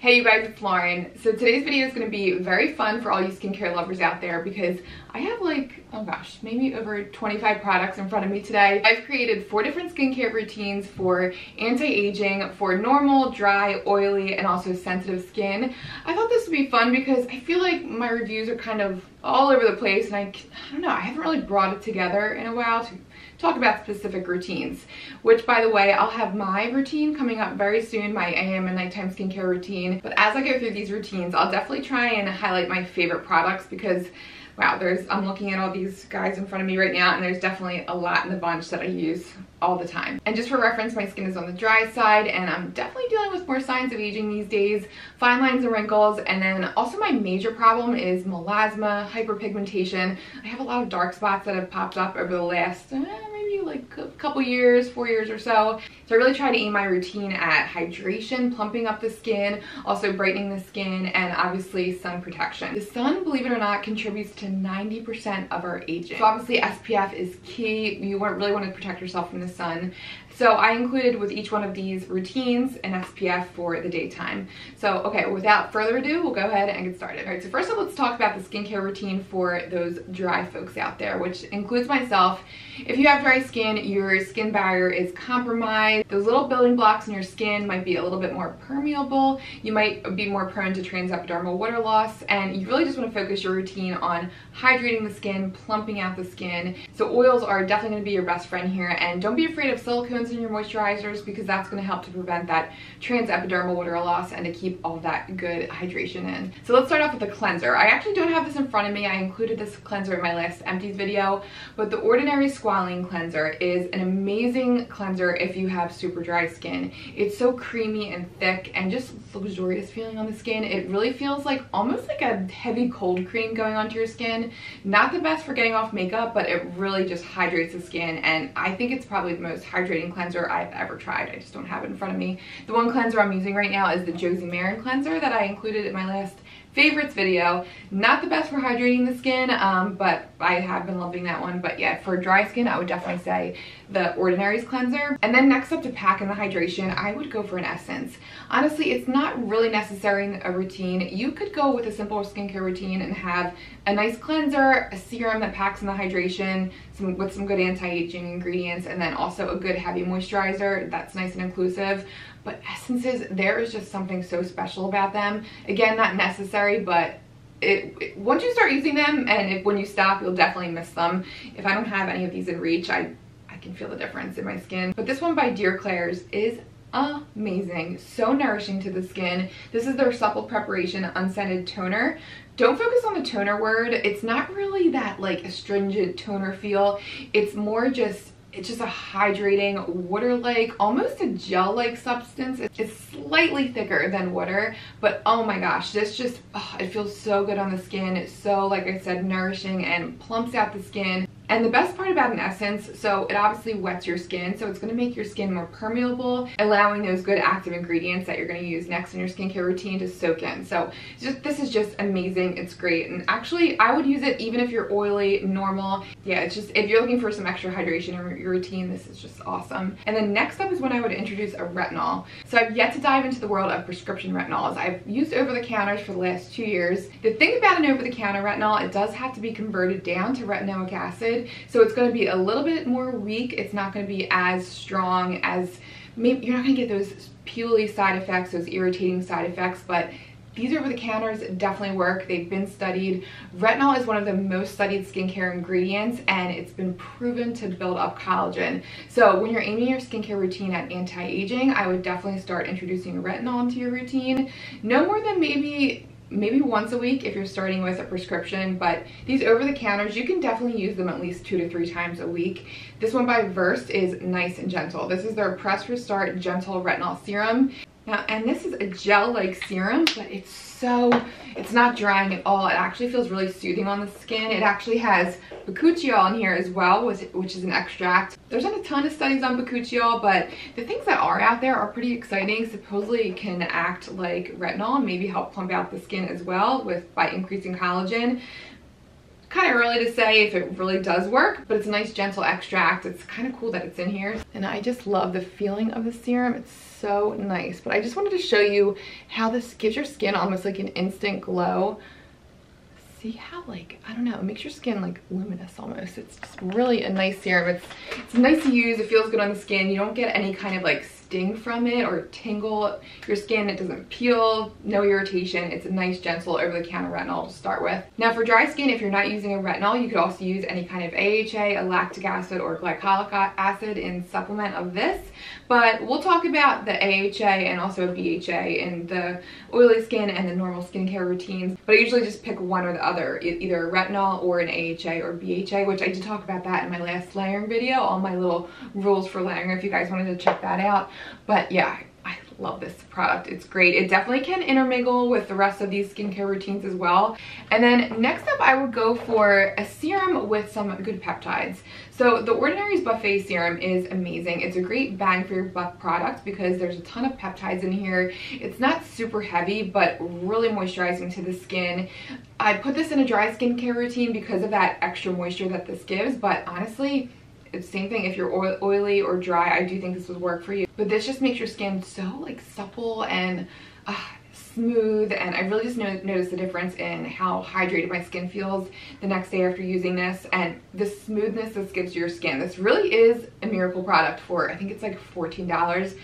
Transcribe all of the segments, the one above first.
Hey you guys, it's Lauren. So today's video is going to be very fun for all you skincare lovers out there because I have like, oh gosh, maybe over 25 products in front of me today. I've created 4 different skincare routines for anti-aging, for normal, dry, oily, and also sensitive skin. I thought this would be fun because I feel like my reviews are kind of all over the place and I don't know, I haven't really brought it together in a while to talk about specific routines, which by the way, I'll have my routine coming up very soon, my AM and nighttime skincare routine. But as I go through these routines, I'll definitely try and highlight my favorite products because wow, I'm looking at all these guys in front of me right now and there's definitely a lot in the bunch that I use all the time. And just for reference, my skin is on the dry side and I'm definitely dealing with more signs of aging these days, fine lines and wrinkles, and then also my major problem is melasma, hyperpigmentation. I have a lot of dark spots that have popped up over the last maybe like a couple years, 4 years or so. So I really try to aim my routine at hydration, plumping up the skin, also brightening the skin, and obviously sun protection. The sun, believe it or not, contributes to 90% of our aging. So obviously SPF is key. You really want to protect yourself from the sun. So I included with each one of these routines an SPF for the daytime. So okay, without further ado, we'll go ahead and get started. All right, so first up, let's talk about the skincare routine for those dry folks out there, which includes myself. If you have dry skin, your skin barrier is compromised. Those little building blocks in your skin might be a little bit more permeable. You might be more prone to transepidermal water loss, and you really just want to focus your routine on hydrating the skin, plumping out the skin. So oils are definitely going to be your best friend here, and don't be afraid of silicones in your moisturizers because that's going to help to prevent that transepidermal water loss and to keep all that good hydration in. So let's start off with the cleanser. I actually don't have this in front of me. I included this cleanser in my last empties video, but the Ordinary Squalene cleanser is an amazing cleanser if you have super dry skin. It's so creamy and thick and just luxurious feeling on the skin. It really feels like almost like a heavy cold cream going onto your skin. Not the best for getting off makeup, but it really just hydrates the skin, and I think it's probably the most hydrating cleanser I've ever tried. I just don't have it in front of me. The one cleanser I'm using right now is the Josie Maran cleanser that I included in my last favorites video. Not the best for hydrating the skin, but I have been loving that one. But yeah, for dry skin, I would definitely say the Ordinary's cleanser. And then next up, to pack in the hydration, I would go for an essence. Honestly, it's not really necessary in a routine. You could go with a simple skincare routine and have a nice cleanser, a serum that packs in the hydration, with some good anti-aging ingredients, and then also a good heavy moisturizer that's nice and inclusive. But essences, there is just something so special about them. Again, not necessary, but once you start using them, and when you stop, you'll definitely miss them. If I don't have any of these in reach, I can feel the difference in my skin. But this one by Dear Claire's is amazing, so nourishing to the skin. This is their Supple preparation Unscented toner. Don't focus on the toner word. It's not really that like astringent toner feel. It's more just, it's just a hydrating water-like, almost a gel-like substance. It's slightly thicker than water, but oh my gosh, this just, it feels so good on the skin. It's so, like I said, nourishing and plumps out the skin. And the best part about an essence, so it obviously wets your skin, so it's going to make your skin more permeable, allowing those good active ingredients that you're going to use next in your skincare routine to soak in. So this is just amazing. It's great. And actually, I would use it even if you're oily, normal. Yeah, it's just, if you're looking for some extra hydration in your routine, this is just awesome. And then next up is when I would introduce a retinol. So I've yet to dive into the world of prescription retinols. I've used over-the-counters for the last 2 years. The thing about an over-the-counter retinol, it does have to be converted down to retinoic acid. So it's going to be a little bit more weak. It's not going to be as strong as, maybe you're not going to get those peely side effects, those irritating side effects, but these over-the-counters definitely work. They've been studied. Retinol is one of the most studied skincare ingredients, and it's been proven to build up collagen. So when you're aiming your skincare routine at anti-aging, I would definitely start introducing retinol into your routine. No more than maybe once a week if you're starting with a prescription, but these over-the-counters, you can definitely use them at least 2 to 3 times a week. This one by Versed is Nice and Gentle. This is their Press Restart Gentle Retinol Serum. Now, and this is a gel-like serum, but it's not drying at all. It actually feels really soothing on the skin. It actually has bakuchiol in here as well, which is an extract. There's not a ton of studies on bakuchiol, but the things that are out there are pretty exciting. Supposedly it can act like retinol and maybe help plump out the skin as well by increasing collagen. kind of early to say if it really does work, but it's a nice gentle extract. It's kind of cool that it's in here. And I just love the feeling of the serum. It's so nice. But I just wanted to show you how this gives your skin almost like an instant glow. See how, like, I don't know, it makes your skin like luminous almost. It's just really a nice serum. It's nice to use. It feels good on the skin. You don't get any kind of like sting from it or tingle your skin. It doesn't peel, no irritation. It's a nice gentle over-the-counter retinol to start with. Now for dry skin, if you're not using a retinol, you could also use any kind of AHA, a lactic acid, or glycolic acid in supplement of this. But we'll talk about the AHA and also BHA in the oily skin and the normal skincare routines. But I usually just pick one or the other, either a retinol or an AHA or BHA, which I did talk about that in my last layering video, all my little rules for layering if you guys wanted to check that out. But yeah, I love this product. It's great. It definitely can intermingle with the rest of these skincare routines as well. And then next up, I would go for a serum with some good peptides. So the Ordinary's Buffet Serum is amazing. It's a great bang for your buck product because there's a ton of peptides in here. It's not super heavy, but really moisturizing to the skin. I put this in a dry skincare routine because of that extra moisture that this gives, but honestly, it's the same thing if you're oily or dry. I do think this would work for you. But this just makes your skin so like supple and smooth, and I really just noticed the difference in how hydrated my skin feels the next day after using this, and the smoothness this gives to your skin. This really is a miracle product for, I think it's like $14.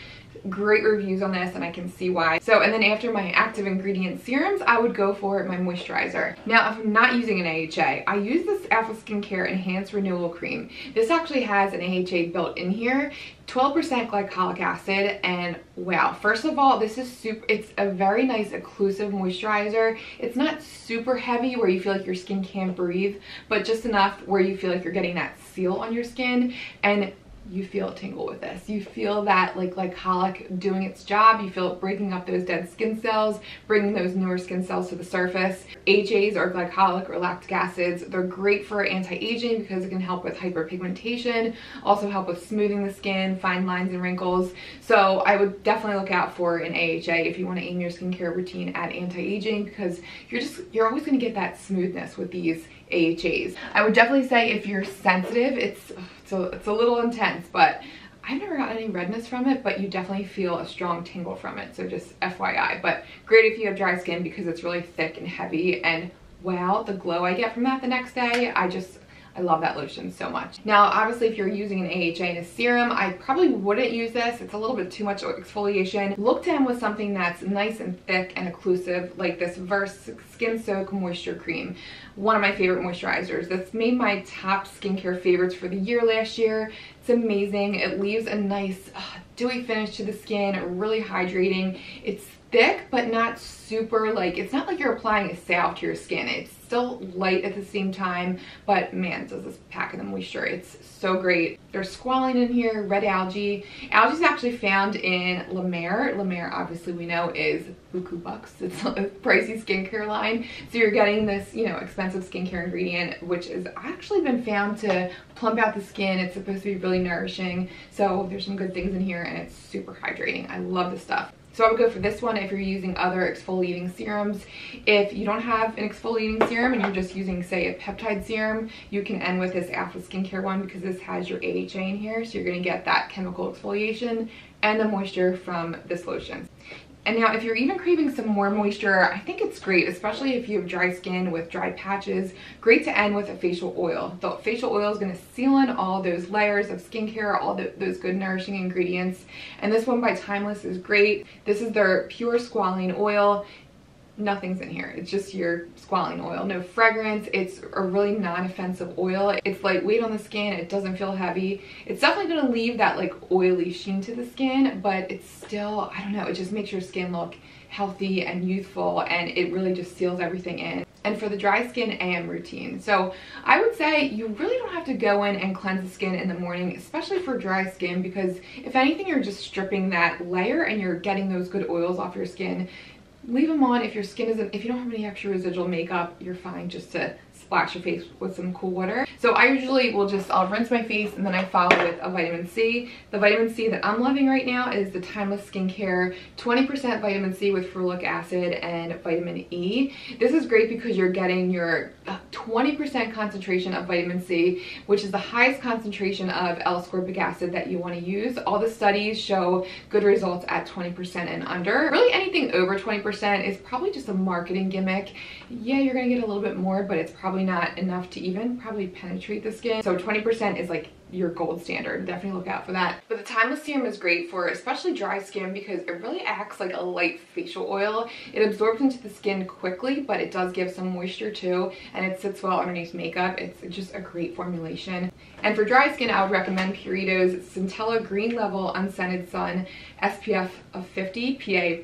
Great reviews on this, and I can see why. So, and then after my active ingredient serums, I would go for my moisturizer. Now, if I'm not using an AHA, I use this Alpha Skincare Enhanced Renewal Cream. This actually has an AHA built in here, 12% glycolic acid, and wow, first of all, this is it's a very nice occlusive moisturizer. It's not super heavy where you feel like your skin can't breathe, but just enough where you feel like you're getting that seal on your skin, and you feel a tingle with this. You feel that like glycolic doing its job. You feel it breaking up those dead skin cells, bringing those newer skin cells to the surface. AHAs or glycolic or lactic acids, they're great for anti-aging because it can help with hyperpigmentation, also help with smoothing the skin, fine lines and wrinkles. So I would definitely look out for an AHA if you want to aim your skincare routine at anti-aging, because you're always going to get that smoothness with these AHAs. I would definitely say if you're sensitive, it's a little intense, but I've never gotten any redness from it, but you definitely feel a strong tingle from it, so just FYI. But great if you have dry skin because it's really thick and heavy, and wow, the glow I get from that the next day, I love that lotion so much. Now, obviously, if you're using an AHA in a serum, I probably wouldn't use this. It's a little bit too much exfoliation. Look to them with something that's nice and thick and occlusive, like this Verse Skin Soak Moisture Cream. One of my favorite moisturizers. That's made my top skincare favorites for the year last year. It's amazing. It leaves a nice dewy finish to the skin, really hydrating. It's thick, but not super, like, it's not like you're applying a salve to your skin. It's still light at the same time, but man, does this pack in the moisture. It's so great. There's squalene in here, red algae. Algae is actually found in La Mer. La Mer, obviously we know, is buku bucks. It's a pricey skincare line. So you're getting this, you know, expensive skincare ingredient, which has actually been found to plump out the skin. It's supposed to be really nourishing. So there's some good things in here, and it's super hydrating. I love this stuff. So I would go for this one if you're using other exfoliating serums. If you don't have an exfoliating serum and you're just using, say, a peptide serum, you can end with this Alpha Skincare one because this has your AHA in here. So you're going to get that chemical exfoliation and the moisture from this lotion. And now if you're even craving some more moisture, I think it's great, especially if you have dry skin with dry patches, great to end with a facial oil. The facial oil is going to seal in all those layers of skincare, all those good nourishing ingredients. And this one by Timeless is great. This is their pure squalene oil. Nothing's in here. It's just your squalene oil. No fragrance. It's a really non-offensive oil. It's lightweight on the skin. It doesn't feel heavy. It's definitely going to leave that like oily sheen to the skin, but it's still, I don't know, it just makes your skin look healthy and youthful, and it really just seals everything in. And for the dry skin AM routine, so I would say you really don't have to go in and cleanse the skin in the morning, especially for dry skin, because if anything, you're just stripping that layer and you're getting those good oils off your skin. Leave them on. If your skin isn't, if you don't have any extra residual makeup, you're fine just to splash your face with some cool water. So I usually will I'll rinse my face and then I follow with a vitamin C. The vitamin C that I'm loving right now is the Timeless Skincare 20% vitamin C with ferulic acid and vitamin E. This is great because you're getting your 20% concentration of vitamin C, which is the highest concentration of L-ascorbic acid that you want to use. All the studies show good results at 20% and under. Really anything over 20% is probably just a marketing gimmick. Yeah, you're gonna get a little bit more, but it's probably not enough to even probably penetrate the skin. So 20% is like your gold standard. Definitely look out for that. But the Timeless Serum is great for especially dry skin because it really acts like a light facial oil. It absorbs into the skin quickly, but it does give some moisture too, and it sits well underneath makeup. It's just a great formulation. And for dry skin, I would recommend Purito's Centella Green Level Unscented Sun SPF of 50 PA++++.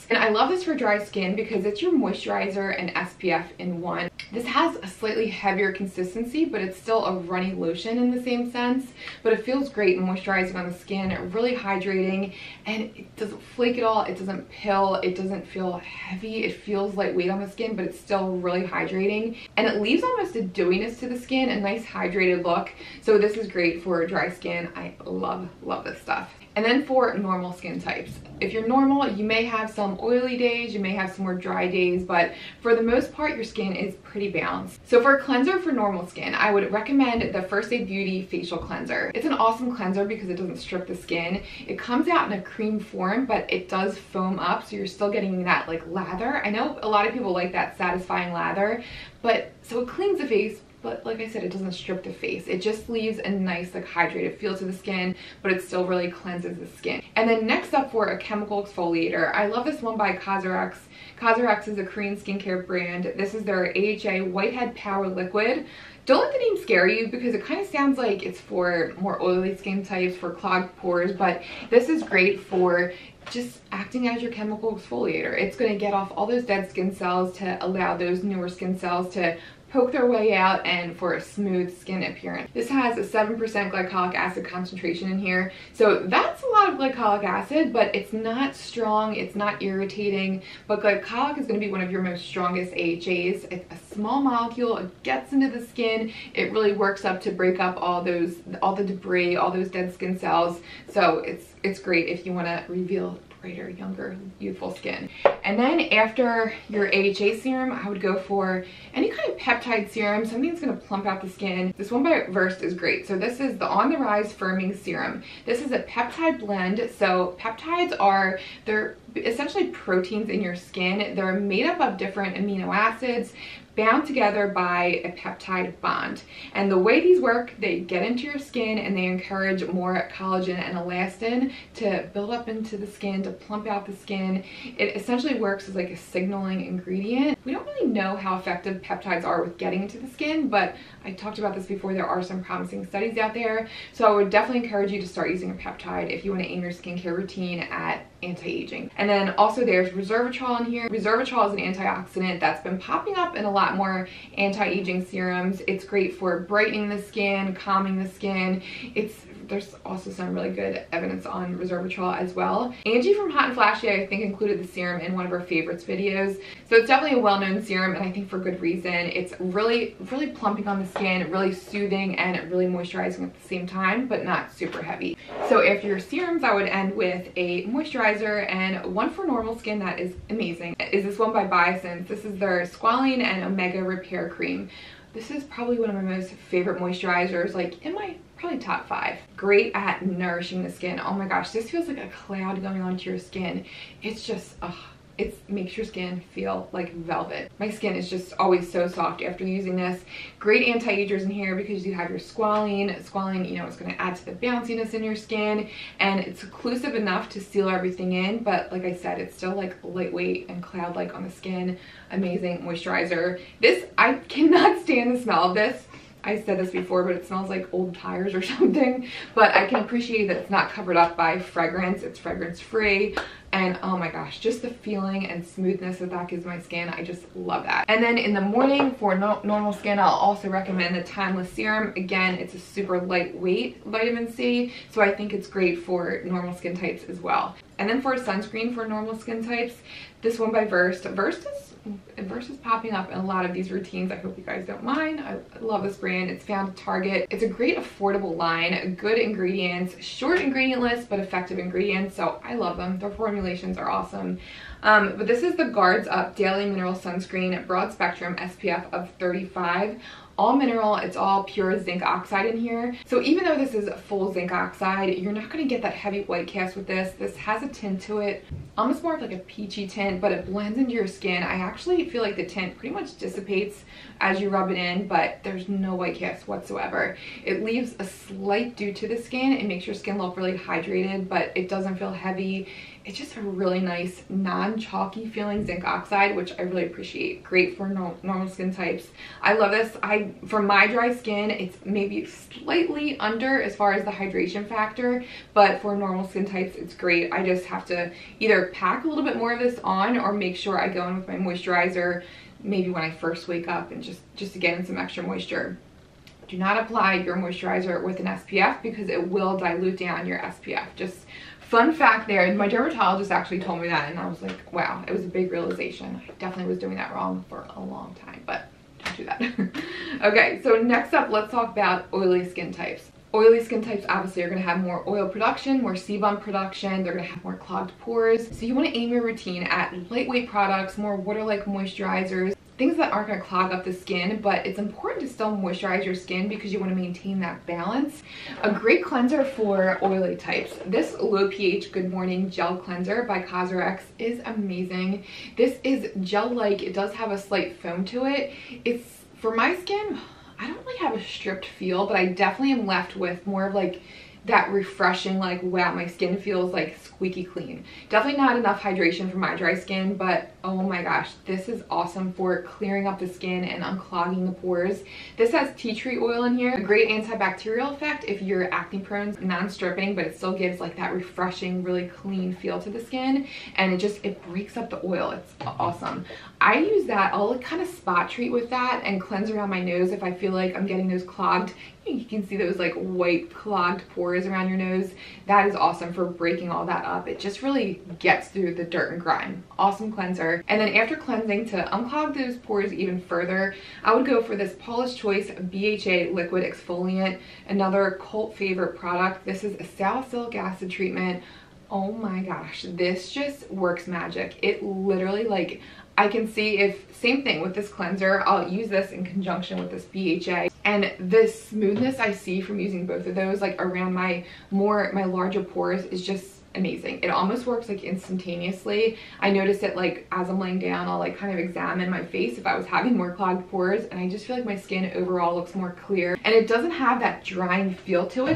And I love this for dry skin because it's your moisturizer and SPF in one. This has a slightly heavier consistency, but it's still a runny lotion in the same sense, but it feels great moisturizing on the skin, really hydrating, and it doesn't flake at all, it doesn't pill, it doesn't feel heavy, it feels lightweight on the skin, but it's still really hydrating, and it leaves almost a dewiness to the skin, a nice hydrated look. So this is great for dry skin. I love this stuff. And then for normal skin types, if you're normal, you may have some oily days, you may have some more dry days, but for the most part, your skin is pretty balanced. So for a cleanser for normal skin, I would recommend the First Aid Beauty Facial Cleanser. It's an awesome cleanser because it doesn't strip the skin. It comes out in a cream form, but it does foam up, so you're still getting that like lather. I know a lot of people like that satisfying lather, but so it cleans the face, but like I said, it doesn't strip the face. It just leaves a nice like hydrated feel to the skin, but it still really cleanses the skin. And then next up for a chemical exfoliator, I love this one by Cosrx. Cosrx is a Korean skincare brand. This is their AHA Whitehead Power Liquid. Don't let the name scare you because it kind of sounds like it's for more oily skin types, for clogged pores, but this is great for just acting as your chemical exfoliator. It's going to get off all those dead skin cells to allow those newer skin cells to poke their way out and for a smooth skin appearance. This has a 7% glycolic acid concentration in here. So that's a lot of glycolic acid, but it's not strong, it's not irritating, but glycolic is going to be one of your most strongest AHAs. It's a small molecule, it gets into the skin, it really works up to break up all the debris, all those dead skin cells. So it's great if you want to reveal brighter, younger, youthful skin. And then after your AHA serum, I would go for any kind of peptide serum, something that's going to plump out the skin. This one by Versed is great. So this is the On the Rise Firming Serum. This is a peptide blend. So peptides they're essentially proteins in your skin. They're made up of different amino acids bound together by a peptide bond. And the way these work, they get into your skin and they encourage more collagen and elastin to build up into the skin, to plump out the skin. It essentially works as like a signaling ingredient. We don't really know how effective peptides are with getting into the skin, but I talked about this before, there are some promising studies out there. So I would definitely encourage you to start using a peptide if you want to aim your skincare routine at anti-aging. And then also there's resveratrol in here. Resveratrol is an antioxidant that's been popping up in a lot more anti-aging serums. It's great for brightening the skin, calming the skin. There's also some really good evidence on resveratrol as well. Angie from Hot and Flashy, I think, included the serum in one of her favorites videos. So it's definitely a well-known serum, and I think for good reason. It's really plumping on the skin, really soothing and really moisturizing at the same time, but not super heavy. So after your serums, I would end with a moisturizer, and one for normal skin that is amazing is this one by Biossance. This is their Squalene and Omega Repair Cream. This is probably one of my most favorite moisturizers, like in my probably top 5. Great at nourishing the skin. Oh my gosh, this feels like a cloud going onto your skin. It's just, it makes your skin feel like velvet. My skin is just always so soft after using this. Great anti-agers in here because you have your Squalene. Squalene, you know, it's going to add to the bounciness in your skin, and it's occlusive enough to seal everything in, but like I said, it's still like lightweight and cloud-like on the skin. Amazing moisturizer. This, I cannot stand the smell of this. I said this before, but it smells like old tires or something. But I can appreciate that it's not covered up by fragrance. It's fragrance free. And oh my gosh, just the feeling and smoothness that gives my skin, I just love that. And then in the morning for normal skin, I'll also recommend the Timeless Serum. Again, it's a super lightweight vitamin C, so I think it's great for normal skin types as well. And then for a sunscreen for normal skin types, this one by Versed. Versed is popping up in a lot of these routines. I hope you guys don't mind. I love this brand. It's found at Target. It's a great affordable line, good ingredients, short ingredient list, but effective ingredients. So I love them. Their formulations are awesome. But this is the Guards Up Daily Mineral Sunscreen, broad spectrum, SPF of 35. All mineral, it's all pure zinc oxide in here. So even though this is full zinc oxide, you're not going to get that heavy white cast with this. This has a tint to it, almost more of like a peachy tint, but it blends into your skin. I actually feel like the tint pretty much dissipates as you rub it in, but there's no white cast whatsoever. It leaves a slight dew to the skin. It makes your skin look really hydrated, but it doesn't feel heavy. It's just a really nice non-chalky feeling zinc oxide, which I really appreciate. Great for normal skin types. I love this. For my dry skin, it's maybe slightly under as far as the hydration factor, but for normal skin types, it's great. I just have to either pack a little bit more of this on or make sure I go in with my moisturizer maybe when I first wake up and just to get in some extra moisture. Do not apply your moisturizer with an SPF because it will dilute down your SPF. Just fun fact there. My dermatologist actually told me that and I was like, wow, it was a big realization. I definitely was doing that wrong for a long time, but don't do that. Okay, so next up, let's talk about oily skin types. Oily skin types obviously are going to have more oil production, more sebum production. They're going to have more clogged pores. So you want to aim your routine at lightweight products, more water-like moisturizers, things that aren't going to clog up the skin, but it's important to still moisturize your skin because you want to maintain that balance. A great cleanser for oily types. This low pH Good Morning Gel Cleanser by Cosrx is amazing. This is gel-like. It does have a slight foam to it. It's for my skin, I don't really have a stripped feel, but I definitely am left with more of like that refreshing, like, wow, my skin feels like squeaky clean. Definitely not enough hydration for my dry skin, but oh my gosh, this is awesome for clearing up the skin and unclogging the pores. This has tea tree oil in here, a great antibacterial effect if you're acne prone, non-stripping, but it still gives like that refreshing, really clean feel to the skin, and it breaks up the oil. It's awesome. I use that. I'll kind of spot treat with that and cleanse around my nose if I feel like I'm getting those clogged. You can see those like white clogged pores around your nose. That is awesome for breaking all that up. It just really gets through the dirt and grime. Awesome cleanser. And then after cleansing, to unclog those pores even further, I would go for this Paula's Choice BHA Liquid Exfoliant, another cult favorite product. This is a salicylic acid treatment. Oh my gosh, this just works magic. It literally, like, I can see if, same thing with this cleanser, I'll use this in conjunction with this BHA. And this smoothness I see from using both of those, like around my larger pores, is just amazing. It almost works like instantaneously. I notice it like as I'm laying down, I'll like kind of examine my face if I was having more clogged pores, and I just feel like my skin overall looks more clear, and it doesn't have that drying feel to it.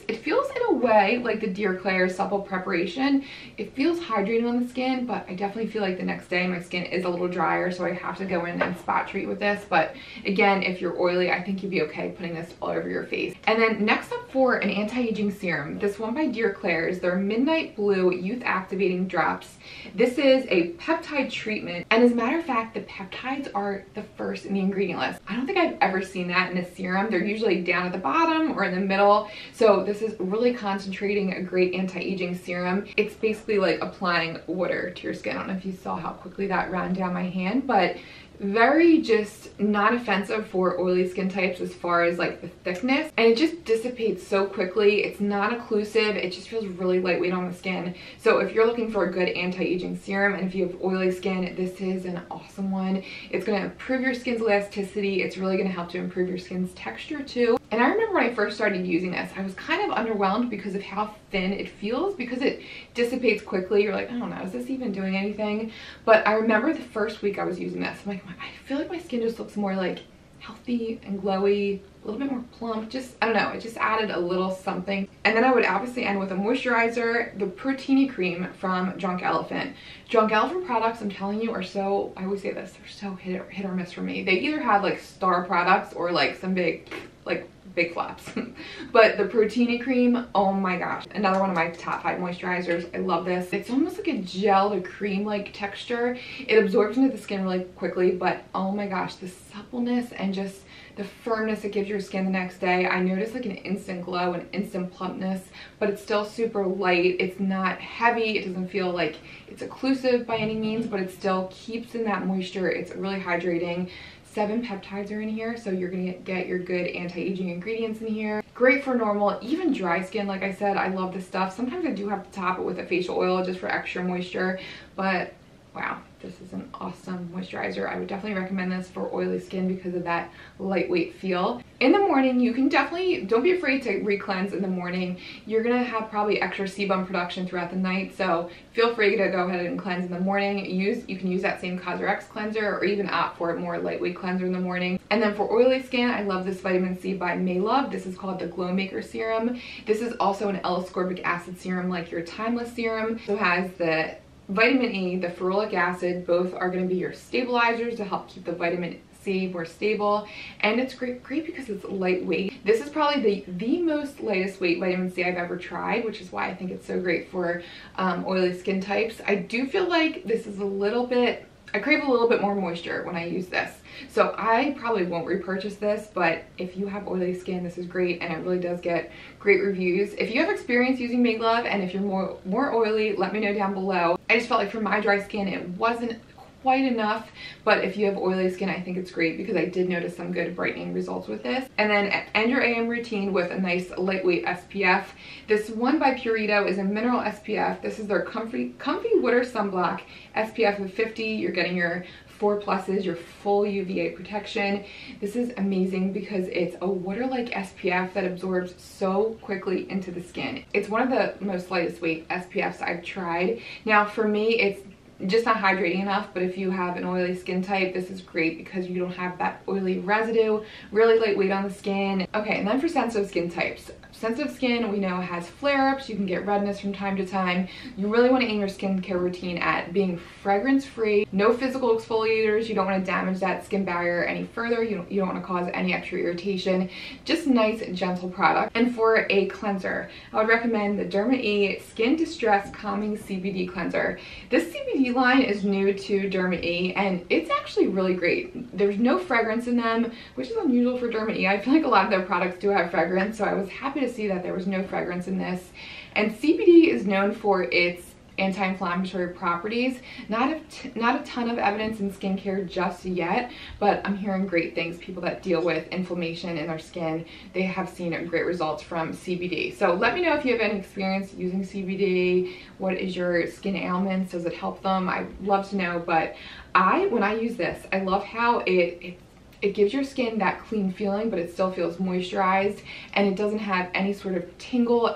It feels in a way like the Dear Claire Supple preparation. It feels hydrating on the skin, but I definitely feel like the next day my skin is a little drier, so I have to go in and spot treat with this. But again, if you're oily, I think you'd be okay putting this all over your face. And then next up, for an anti-aging serum, this one by Dear Claire's, their Midnight Blue Youth Activating Drops. This is a peptide treatment, and as a matter of fact, the peptides are the first in the ingredient list. I don't think I've ever seen that in a serum. They're usually down at the bottom or in the middle, so this is really concentrating a great anti-aging serum. It's basically like applying water to your skin. I don't know if you saw how quickly that ran down my hand, but very just non-offensive for oily skin types as far as like the thickness, and it just dissipates so quickly. It's not occlusive. It just feels really lightweight on the skin. So if you're looking for a good anti-aging serum and if you have oily skin, this is an awesome one. It's going to improve your skin's elasticity. It's really going to help to improve your skin's texture too. And I remember when I first started using this, I was kind of underwhelmed because of how thin it feels, because it dissipates quickly. You're like, I don't know, is this even doing anything? But I remember the first week I was using this, I'm like, I feel like my skin just looks more like healthy and glowy, a little bit more plump. Just, I don't know, it just added a little something. And then I would obviously end with a moisturizer, the Protini Cream from Drunk Elephant. Drunk Elephant products, I'm telling you, are so, I always say this, they're so hit or miss for me. They either have like star products or like some big like big flops. But the Protini cream, oh my gosh, another one of my top 5 moisturizers. I love this. It's almost like a gel to cream like texture. It absorbs into the skin really quickly, but oh my gosh, the suppleness and just the firmness it gives your skin the next day. I noticed like an instant glow and instant plumpness, but it's still super light. It's not heavy. It doesn't feel like it's occlusive by any means, but it still keeps in that moisture. It's really hydrating. 7 peptides are in here, so you're gonna get your good anti-aging ingredients in here. Great for normal, even dry skin. Like I said, I love this stuff. Sometimes I do have to top it with a facial oil just for extra moisture, but wow, this is an awesome moisturizer. I would definitely recommend this for oily skin because of that lightweight feel. In the morning, you can definitely, don't be afraid to re-cleanse in the morning. You're gonna have probably extra sebum production throughout the night, so feel free to go ahead and cleanse in the morning. You can use that same Cosrx cleanser or even opt for a more lightweight cleanser in the morning. And then for oily skin, I love this vitamin C by Maylove. This is called the Glow Maker Serum. This is also an L-ascorbic acid serum like your Timeless Serum. So it has the vitamin E, the ferulic acid, both are going to be your stabilizers to help keep the vitamin C more stable, and it's great because it's lightweight. This is probably the most lightest weight vitamin C I've ever tried, which is why I think it's so great for oily skin types. I do feel like this is a little bit, I crave a little bit more moisture when I use this. So I probably won't repurchase this, but if you have oily skin, this is great, and it really does get great reviews. If you have experience using Maylove and if you're more oily, let me know down below. I just felt like for my dry skin, it wasn't quite enough, but if you have oily skin, I think it's great because I did notice some good brightening results with this. And then end your AM routine with a nice lightweight SPF. This one by Purito is a mineral SPF. This is their comfy water sunblock SPF of 50. You're getting your 4+, your full UVA protection. This is amazing because it's a water-like SPF that absorbs so quickly into the skin. It's one of the most lightest weight SPFs I've tried. Now for me, it's just not hydrating enough, but if you have an oily skin type, this is great because you don't have that oily residue, really lightweight on the skin. Okay, and then for sensitive skin types. Sensitive skin, we know, has flare-ups. You can get redness from time to time. You really want to aim your skincare routine at being fragrance-free, no physical exfoliators. You don't want to damage that skin barrier any further. You don't want to cause any extra irritation. Just nice, gentle product. And for a cleanser, I would recommend the Derma E Skin Distress Calming CBD Cleanser. This CBD line is new to Derma E, and it's actually really great. There's no fragrance in them, which is unusual for Derma E. I feel like a lot of their products do have fragrance, so I was happy to see that there was no fragrance in this. And CBD is known for its anti-inflammatory properties. Not a ton of evidence in skincare just yet, but I'm hearing great things. People that deal with inflammation in their skin, they have seen great results from CBD. So let me know if you have any experience using CBD. What is your skin ailments? Does it help them? I'd love to know. But when I use this, I love how it gives your skin that clean feeling, but it still feels moisturized, and it doesn't have any sort of tingle,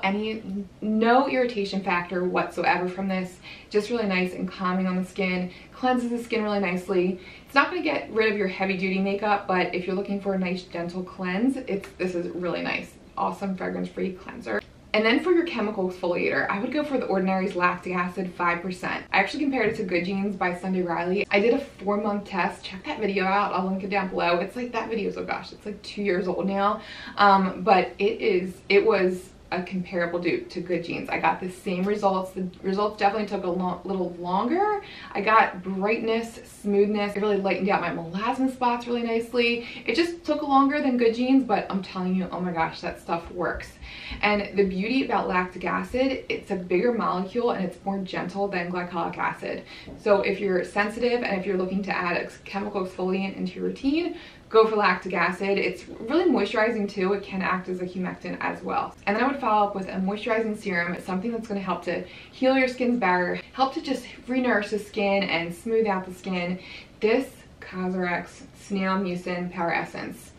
no irritation factor whatsoever from this. Just really nice and calming on the skin, cleanses the skin really nicely. It's not going to get rid of your heavy duty makeup, but if you're looking for a nice gentle cleanse, this is really nice. Awesome fragrance-free cleanser. And then for your chemical exfoliator, I would go for the Ordinary's Lactic Acid 5%. I actually compared it to Good Genes by Sunday Riley. I did a 4-month test. Check that video out. I'll link it down below. It's like, that video is, oh gosh, it's like 2 years old now. But it was a comparable dupe to Good Genes. I got the same results. The results definitely took a little longer. I got brightness, smoothness. It really lightened out my melasma spots really nicely. It just took longer than Good Genes, but I'm telling you, oh my gosh, that stuff works. And the beauty about lactic acid, it's a bigger molecule and it's more gentle than glycolic acid. So if you're sensitive and if you're looking to add a chemical exfoliant into your routine, go for lactic acid. It's really moisturizing too. It can act as a humectant as well. And then I would follow up with a moisturizing serum. It's something that's going to help to heal your skin's barrier, help to just re-nourish the skin and smooth out the skin. This Cosrx Snail Mucin Power Essence.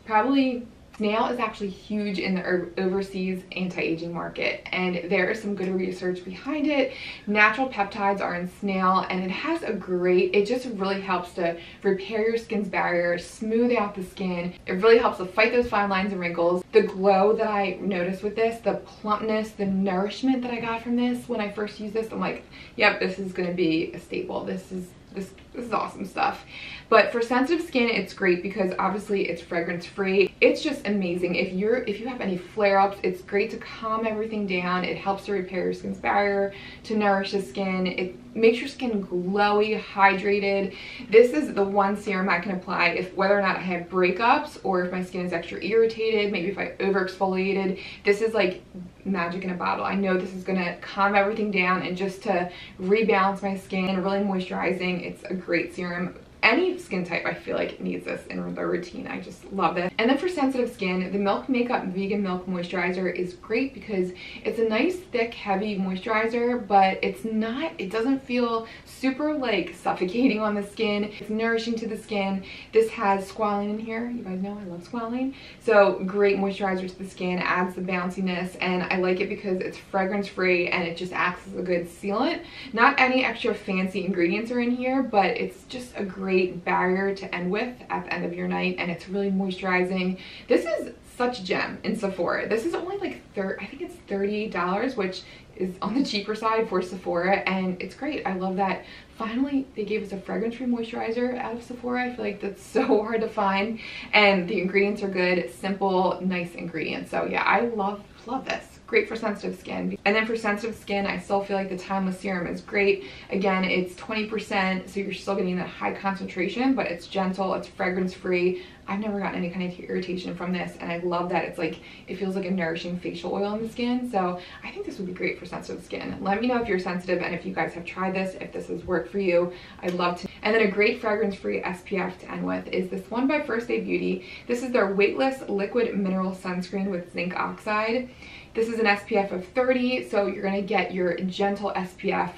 Probably Snail is actually huge in the overseas anti-aging market, and there is some good research behind it. Natural peptides are in Snail, and it has it just really helps to repair your skin's barrier, smooth out the skin. It really helps to fight those fine lines and wrinkles. The glow that I noticed with this, the plumpness, the nourishment that I got from this when I first used this, I'm like, yep, this is going to be a staple. This is this is awesome stuff. But for sensitive skin, it's great because obviously it's fragrance free. It's just amazing. If you have any flare-ups, it's great to calm everything down. It helps to repair your skin's barrier, to nourish the skin. It makes your skin glowy, hydrated. This is the one serum I can apply if whether or not I have breakups or if my skin is extra irritated, maybe if I over exfoliated. This is like magic in a bottle. I know this is gonna calm everything down and just to rebalance my skin, really moisturizing. It's a great serum. Any skin type I feel like needs this in their routine. I just love it. And then for sensitive skin, the Milk Makeup Vegan Milk Moisturizer is great because it's a nice thick heavy moisturizer, but it doesn't feel super like suffocating on the skin. It's nourishing to the skin. This has squalene in here. You guys know I love squalene. So great moisturizer to the skin, adds the bounciness, and I like it because it's fragrance free and it just acts as a good sealant. Not any extra fancy ingredients are in here, but it's just a great barrier to end with at the end of your night, and it's really moisturizing. This is such a gem in Sephora. This is only like I think it's $30, which is on the cheaper side for Sephora, and it's great. I love that finally they gave us a fragrance-free moisturizer out of Sephora. I feel like that's so hard to find, and the ingredients are good, simple, nice ingredients. So yeah, I love this. Great for sensitive skin. And then for sensitive skin, I still feel like the Timeless Serum is great. Again, it's 20%, so you're still getting that high concentration, but it's gentle, it's fragrance free. I've never gotten any kind of irritation from this, and I love that it's like, it feels like a nourishing facial oil in the skin. So I think this would be great for sensitive skin. Let me know if you're sensitive and if you guys have tried this, if this has worked for you. I'd love to. And then a great fragrance-free SPF to end with is this one by First Aid Beauty. This is their Weightless Liquid Mineral Sunscreen with zinc oxide. This is an SPF of 30, so you're gonna get your gentle SPF.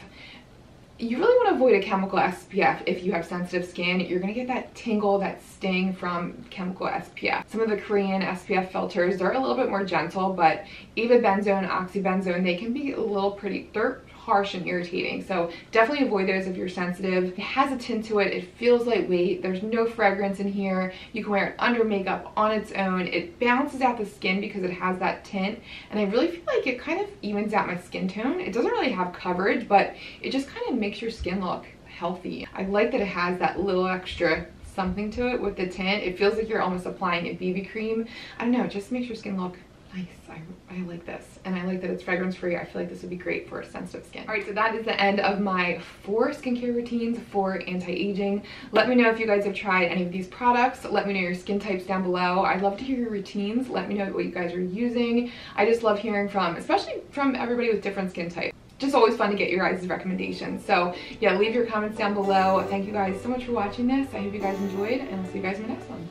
You really want to avoid a chemical SPF if you have sensitive skin. You're going to get that tingle, that sting from chemical SPF. Some of the Korean SPF filters, they're a little bit more gentle, but avobenzone, oxybenzone, they can be a little they're harsh and irritating. So definitely avoid those if you're sensitive. It has a tint to it. It feels lightweight. There's no fragrance in here. You can wear it under makeup on its own. It balances out the skin because it has that tint. And I really feel like it kind of evens out my skin tone. It doesn't really have coverage, but it just kind of makes your skin look healthy. I like that it has that little extra something to it with the tint. It feels like you're almost applying a BB cream. I don't know, it just makes your skin look nice. I like this, and I like that it's fragrance free. I feel like this would be great for sensitive skin. All right, so that is the end of my 4 skincare routines for anti-aging. Let me know if you guys have tried any of these products. Let me know your skin types down below. I'd love to hear your routines. Let me know what you guys are using. I just love hearing especially from everybody with different skin types. Just always fun to get your guys' recommendations. So yeah, leave your comments down below. Thank you guys so much for watching this. I hope you guys enjoyed, and I'll see you guys in the next one.